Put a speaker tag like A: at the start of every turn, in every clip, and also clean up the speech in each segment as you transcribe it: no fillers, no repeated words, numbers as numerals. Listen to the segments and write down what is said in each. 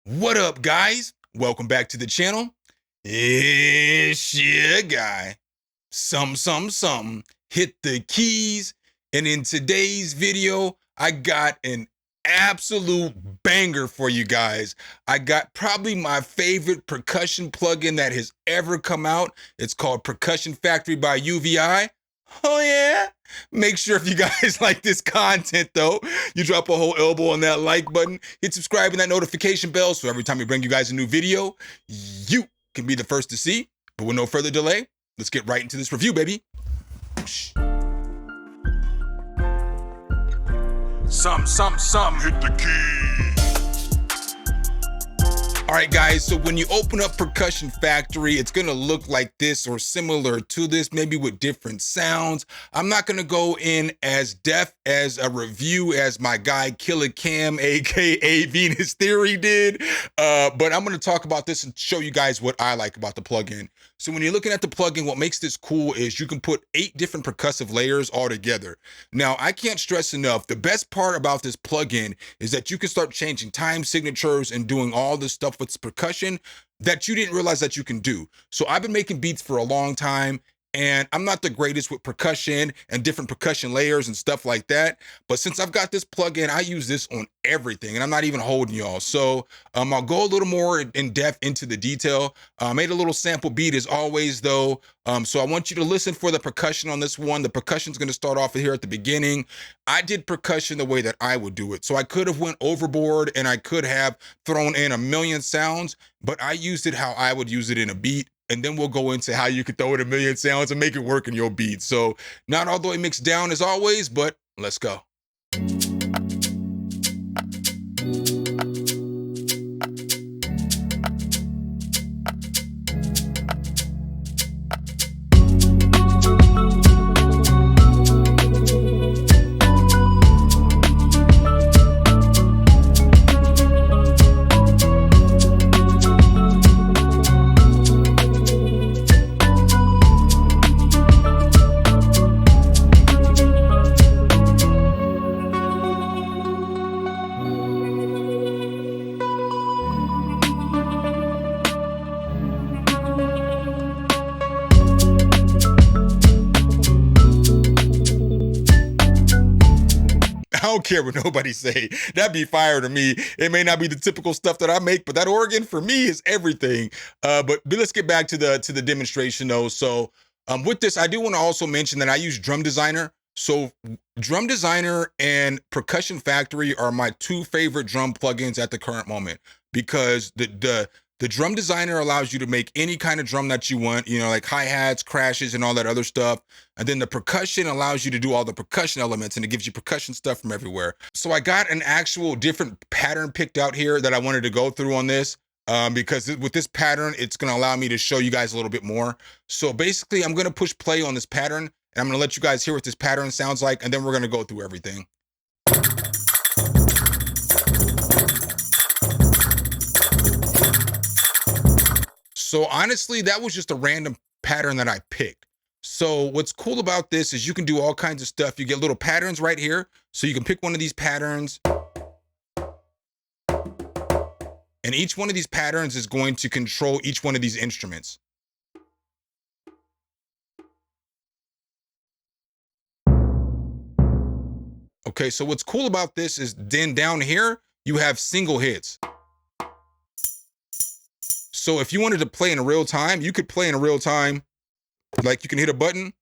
A: What up, guys? Welcome back to the channel. It's your guy, Hit the keys. And in today's video, I got an absolute banger for you guys. I got probably my favorite percussion plugin that has ever come out. It's called Percussion Factory by UVI. Oh yeah? Make sure if you guys like this content though, you drop a whole elbow on that like button, hit subscribe and that notification bell so every time we bring you guys a new video, you can be the first to see. But with no further delay, let's get right into this review, baby. Hit the key. All right, guys, so when you open up Percussion Factory, it's gonna look like this or similar to this, maybe with different sounds. I'm not gonna go in as depth as a review as my guy Killer Cam, AKA Venus Theory did, but I'm gonna talk about this and show you guys what I like about the plugin. So when you're looking at the plugin, what makes this cool is you can put 8 different percussive layers all together. Now, I can't stress enough, the best part about this plugin is that you can start changing time signatures and doing all this stuff with percussion that you didn't realize that you can do. So I've been making beats for a long time, and I'm not the greatest with percussion and different percussion layers and stuff like that. But since I've got this plugin, I use this on everything, and I'm not even holding y'all. So I'll go a little more in depth into the detail. I made a little sample beat as always though. So I want you to listen for the percussion on this one. The percussion's gonna start off here at the beginning. I did percussion the way that I would do it. So I could have went overboard and I could have thrown in a million sounds, but I used it how I would use it in a beat. And then we'll go into how you can throw in a million sounds and make it work in your beat. So not all the way mixed down as always, but let's go. I don't care what nobody say. That'd be fire to me. It may not be the typical stuff that I make, but that organ for me is everything. But let's get back to the demonstration though. So with this, I do want to also mention that I use Drum Designer. So Drum Designer and Percussion Factory are my 2 favorite drum plugins at the current moment, because the Drum Designer allows you to make any kind of drum that you want, you know, like hi-hats, crashes, and all that other stuff. And then the Percussion allows you to do all the percussion elements, and it gives you percussion stuff from everywhere. So I got an actual different pattern picked out here that I wanted to go through on this, because with this pattern, it's gonna allow me to show you guys a little bit more. So basically, I'm gonna push play on this pattern, and I'm gonna let you guys hear what this pattern sounds like, and then we're gonna go through everything. So honestly, that was just a random pattern that I picked. So what's cool about this is you can do all kinds of stuff. You get little patterns right here. So you can pick one of these patterns. And each one of these patterns is going to control each one of these instruments. Okay, so what's cool about this is then down here, you have single hits. So if you wanted to play in real time, you could play in real time. Like you can hit a button.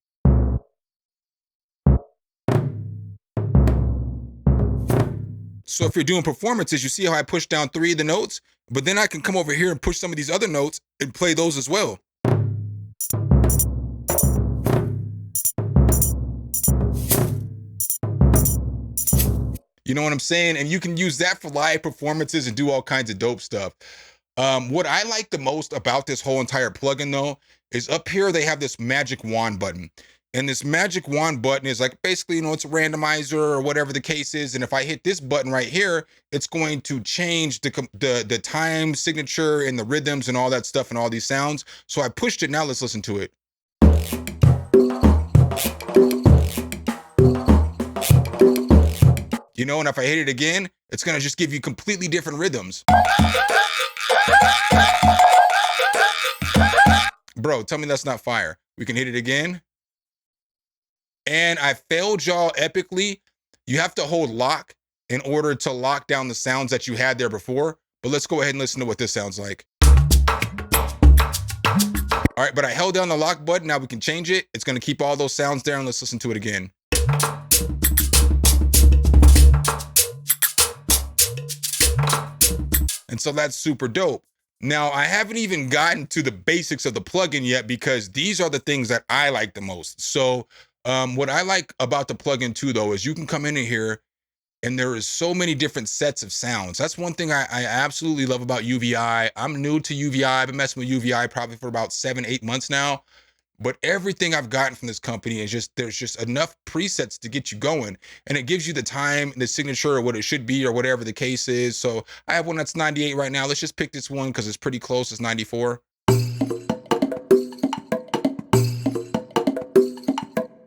A: So if you're doing performances, you see how I push down 3 of the notes, but then I can come over here and push some of these other notes and play those as well. You know what I'm saying? And you can use that for live performances and do all kinds of dope stuff. What I like the most about this whole entire plugin though, is up here they have this magic wand button. And this magic wand button is like basically, you know, it's a randomizer or whatever the case is. And if I hit this button right here, it's going to change the time signature and the rhythms and all that stuff and all these sounds. So I pushed it. Now let's listen to it. You know, and if I hit it again, it's gonna just give you completely different rhythms. go. Tell me that's not fire. We can hit it again. And I failed y'all epically. You have to hold lock in order to lock down the sounds that you had there before. But let's go ahead and listen to what this sounds like. All right, but I held down the lock button. Now we can change it. It's going to keep all those sounds there, and let's listen to it again. And so that's super dope. Now, I haven't even gotten to the basics of the plugin yet because these are the things that I like the most. So what I like about the plugin too, though, is you can come in here and there is so many different sets of sounds. That's one thing I absolutely love about UVI. I'm new to UVI. I've been messing with UVI probably for about 7-8 months now. But everything I've gotten from this company is just, there's just enough presets to get you going. And it gives you the time, the signature, or what it should be, or whatever the case is. So I have one that's 98 right now. Let's just pick this one because it's pretty close. It's 94.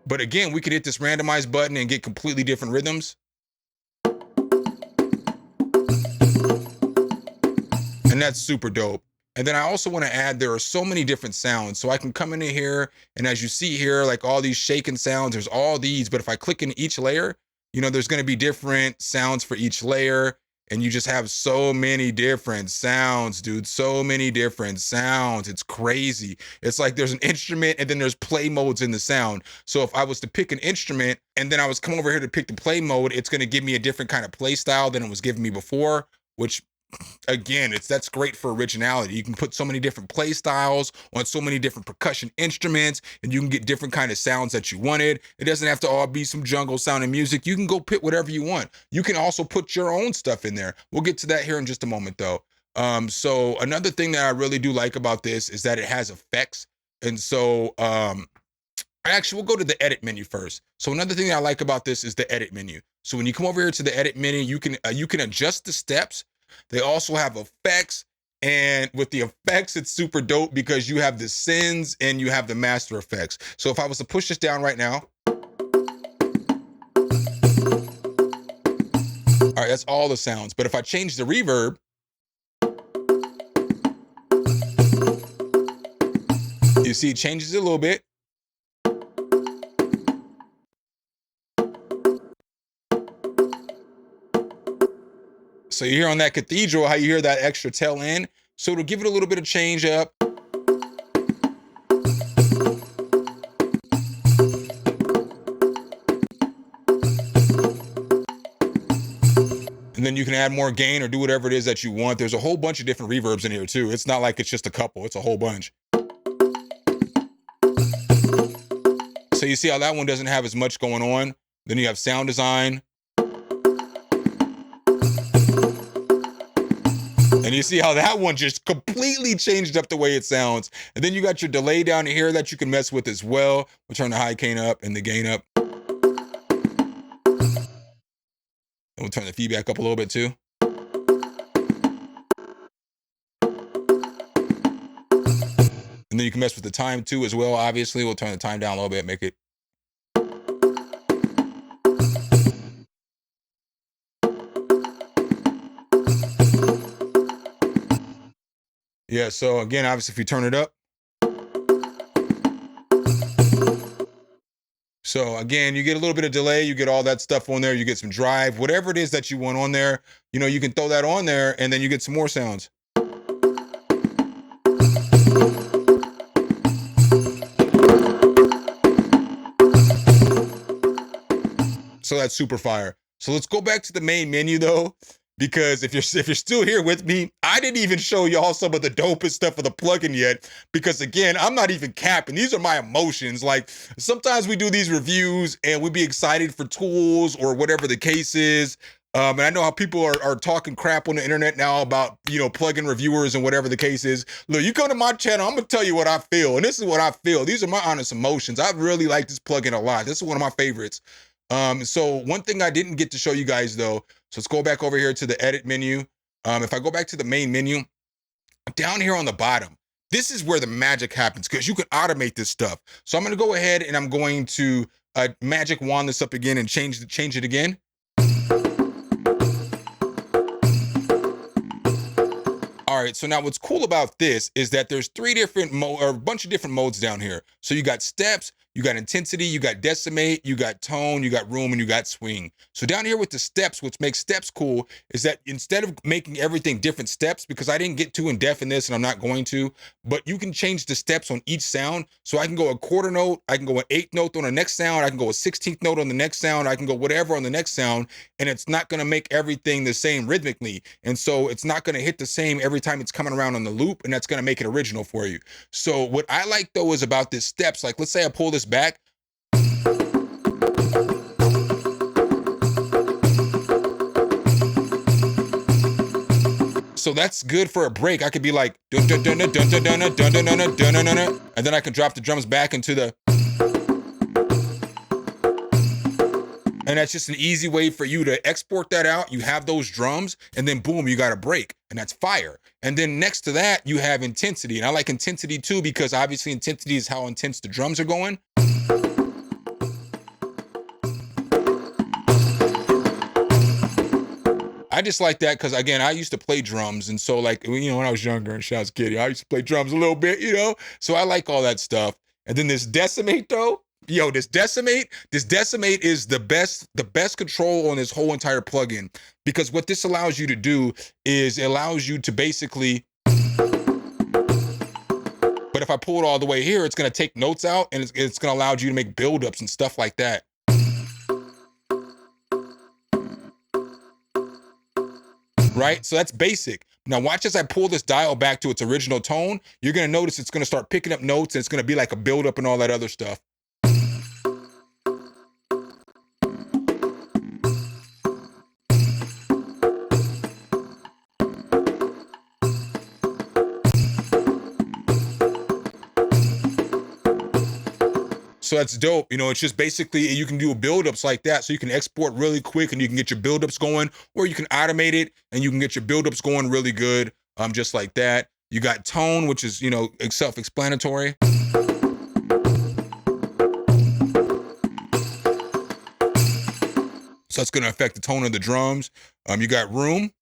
A: But again, we could hit this randomize button and get completely different rhythms. And that's super dope. And then I also want to add, there are so many different sounds. So I can come in here, and as you see here, like all these shaking sounds, there's all these, but if I click in each layer, you know, there's going to be different sounds for each layer. And you just have so many different sounds, dude. So many different sounds. It's crazy. It's like there's an instrument and then there's play modes in the sound. So if I was to pick an instrument and then I was come over here to pick the play mode, it's going to give me a different kind of play style than it was giving me before, which again, that's great for originality. You can put so many different play styles on so many different percussion instruments, and you can get different kind of sounds that you wanted. It doesn't have to all be some jungle sounding music. You can go pick whatever you want. You can also put your own stuff in there. We'll get to that here in just a moment though. So another thing that I really do like about this is that it has effects. And so actually, we'll go to the edit menu first. So another thing that I like about this is the edit menu. So when you come over here to the edit menu, you can adjust the steps. They also have effects, and with the effects, it's super dope because you have the sends and you have the master effects. So if I was to push this down right now, all right, that's all the sounds. But if I change the reverb, you see it changes it a little bit. So you hear on that cathedral how you hear that extra tail end. So it'll give it a little bit of change up. And then you can add more gain or do whatever it is that you want. There's a whole bunch of different reverbs in here too. It's not like it's just a couple, it's a whole bunch. So you see how that one doesn't have as much going on. Then you have sound design. And you see how that one just completely changed up the way it sounds. And then you got your delay down here that you can mess with as well. We'll turn the high gain up and the gain up. And we'll turn the feedback up a little bit too. And then you can mess with the time too as well. Obviously, we'll turn the time down a little bit, make it. Yeah, so again, obviously, if you turn it up. So again, you get a little bit of delay, you get all that stuff on there, you get some drive, whatever it is that you want on there, you know, you can throw that on there and then you get some more sounds. So that's super fire. So let's go back to the main menu though, because if you're still here with me, I didn't even show y'all some of the dopest stuff of the plugin yet, because again, I'm not even capping. These are my emotions. Like sometimes we do these reviews and we be excited for tools or whatever the case is. And I know how people are talking crap on the internet now about, you know, plugin reviewers and whatever the case is. Look, you come to my channel, I'm gonna tell you what I feel. And this is what I feel. These are my honest emotions. I really like this plugin a lot. This is one of my favorites. So one thing I didn't get to show you guys though, so let's go back over here to the edit menu. If I go back to the main menu, down here on the bottom, this is where the magic happens because you can automate this stuff. So I'm gonna go ahead and I'm going to magic wand this up again and change it again. All right, so now what's cool about this is that there's three different or a bunch of different modes down here. So you got steps, you got intensity, you got decimate, you got tone, you got room, and you got swing. So down here with the steps, what makes steps cool is that instead of making everything different steps, because I didn't get too in depth in this and I'm not going to, but you can change the steps on each sound. So I can go a quarter note, I can go an eighth note on the next sound, I can go a 16th note on the next sound, I can go whatever on the next sound, and it's not gonna make everything the same rhythmically. And so it's not gonna hit the same every time it's coming around on the loop, and that's gonna make it original for you. So what I like though is about this steps, like let's say I pull this back. So that's good for a break. I could be like, dun, dun, dun, dun, dun, dun, dun, dun, dun, dun, dun, dun, dun, dun, and then I can drop the drums back into the, and that's just an easy way for you to export that out. You have those drums, and then boom, you got a break, and that's fire. And then next to that, you have intensity. And I like intensity too, because obviously intensity is how intense the drums are going. I just like that because, again, I used to play drums. And so, like, you know, when I was younger and I was a kid, I used to play drums a little bit, you know? So I like all that stuff. And then this decimate, though, yo, this decimate is the best control on this whole entire plugin. Because what this allows you to do is it allows you to basically, but if I pull it all the way here, it's going to take notes out, and it's going to allow you to make buildups and stuff like that. Right? So that's basic. Now watch as I pull this dial back to its original tone, you're gonna notice it's gonna start picking up notes, and it's gonna be like a buildup and all that other stuff. So that's dope. You know, it's just basically, you can do buildups like that. So you can export really quick and you can get your buildups going, or you can automate it and you can get your buildups going really good. Just like that. You got tone, which is, you know, self-explanatory. So that's gonna affect the tone of the drums. You got room.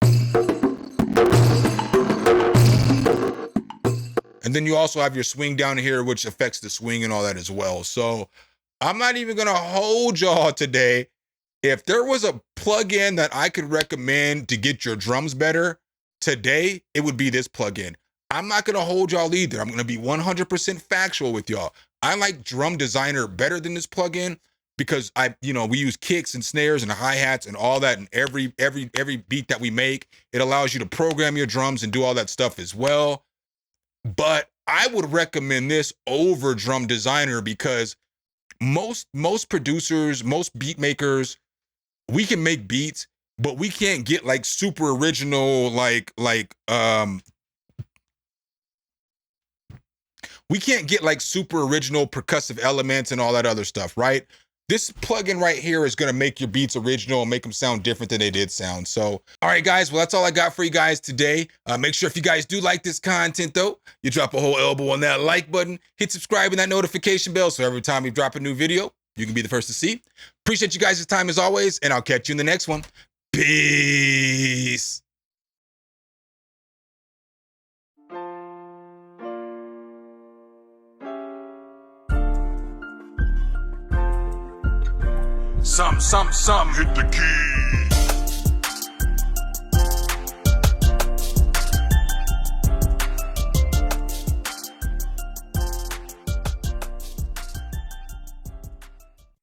A: And then you also have your swing down here, which affects the swing and all that as well. So I'm not even gonna hold y'all today. If there was a plugin that I could recommend to get your drums better today, it would be this plugin. I'm not gonna hold y'all either. I'm gonna be 100% factual with y'all. I like Drum Designer better than this plugin because we use kicks and snares and hi-hats and all that in every beat that we make. It allows you to program your drums and do all that stuff as well. But I would recommend this over Drum Designer because most producers, most beat makers, we can make beats, but we can't get like super original, we can't get like super original percussive elements and all that other stuff, right? This plugin right here is gonna make your beats original and make them sound different than they did sound. So, all right, guys, well, that's all I got for you guys today. Make sure if you guys do like this content, though, you drop a whole elbow on that like button, hit subscribe and that notification bell so every time we drop a new video, you can be the first to see. Appreciate you guys' time as always, and I'll catch you in the next one. Peace. Some, hit the key.